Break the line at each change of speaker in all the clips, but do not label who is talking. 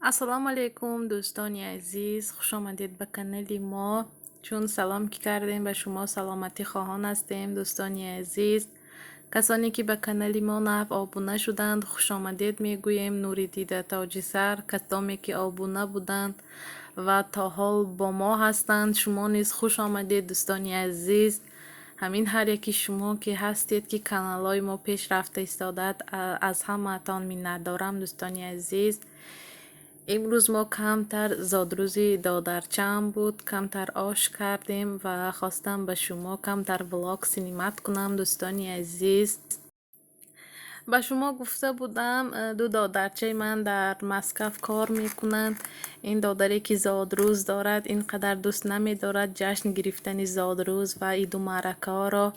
السلام علیکم دوستانی عزیز، خوش آمدید به کانال ما. چون سلام که کردیم به شما سلامتی خواهان هستیم. دوستانی عزیز، کسانی که به کانال ما نو آبونه شدند خوش آمدید میگوییم. نوری دیده تاج سر. کسانی که آبونه بودند و تا حال با ما هستند، شما نیز خوش آمدید دوستانی عزیز. همین هر یکی شما که هستید که کانال های ما پیش رفته ایستادد، از همه تان منت دارم دوستانی عزیز. امروز ما کمتر زادروزی دادرچم بود، کمتر آش کردیم و خواستم به شما کمتر ولاگ سینیمت کنم دوستانی عزیز. به شما گفته بودم دو دادرچه من در مسکف کار میکنند. این دادری که زادروز دارد اینقدر دوست نمی دارد جشن گرفتن زادروز و این دو معرکه ها را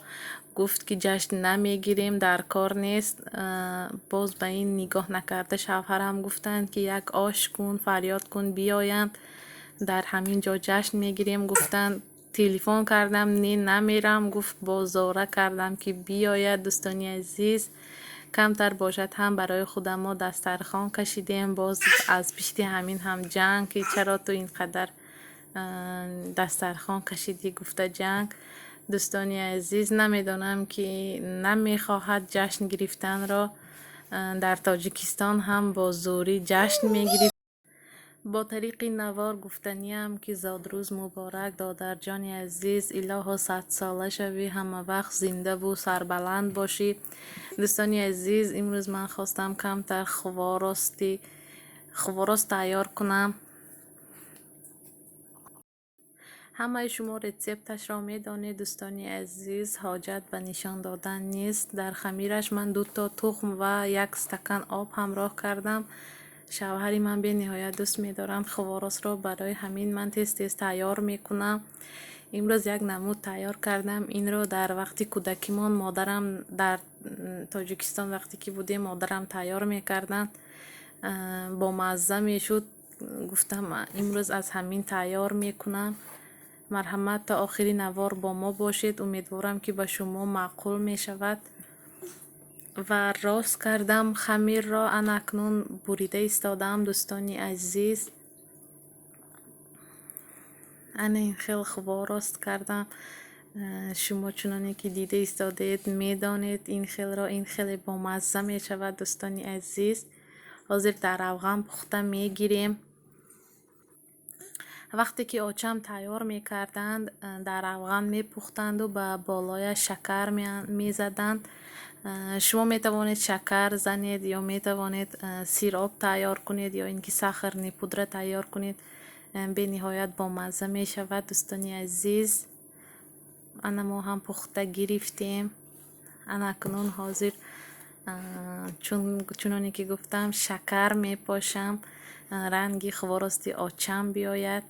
گفت که جشن نمیگیریم، در کار نیست. باز به این نگاه نکرده. شوهرم گفتند که یک آش کن، فریاد کن بیایند، در همین جا جشن میگیریم. گفتند تلفن کردم نه نمیرم، گفت بازاره کردم که بیاید دوستانی عزیز. کمتر باشد هم برای خود ما دسترخوان کشیدیم. باز از پشت همین هم جنگ که چرا تو اینقدر دسترخوان کشیدی، گفته جنگ. دوستانی عزیز، نمیدانم که نمیخواهد جشن گرفتن را. در تاجیکستان هم با زوری جشن میگیرید. با طریق نوار گفتنیم که زادروز مبارک دادر جان عزیز، الها 100 ساله شوی، همه وقت زنده و سربلند باشی. دوستانی عزیز، امروز من خواستم کمتر خواراست تیار کنم. همه شما رسپتش را میدانید دوستانی عزیز، حاجت به نشان دادن نیست. در خمیرش من 2 تا تخم و 1 استکان آب همراه کردم. شوهری من به نهایت دوست می‌دارند خواراست را، برای همین من تیز تیار میکنم. امروز یک نمود تیار کردم. این را در وقتی کودکیمان مادرم در تاجیکستان وقتی که بودیم مادرم تیار میکردن، با مزه میشد. گفتم امروز از همین تیار میکنم. مرحمت تا آخری نوار با ما باشید. امیدوارم که به شما معقول می شود. و راست کردم خمیر را، اکنون بریده ایستادم دوستانی عزیز. این خیلی خوب راست کردم. شما چونانی که دیده ایستادید میدانید این خیلی با مزه می شود دوستانی عزیز. حاضر در روغن پخته میگیریم. وقتی که آچم تیار میکردند در روغن میپختند و به بالای شکر میزدند. شما میتوانید شکر زنید یا میتوانید سیراب تیار کنید یا اینکه ساخر پودر تیار کنید. به نهایت با مزه می شود دوستانی عزیز. ما هم پخته گرفتیم. اکنون حاضر چونانی که گفتم شکر می پاشم رنگی خوارستی آچم بیاید.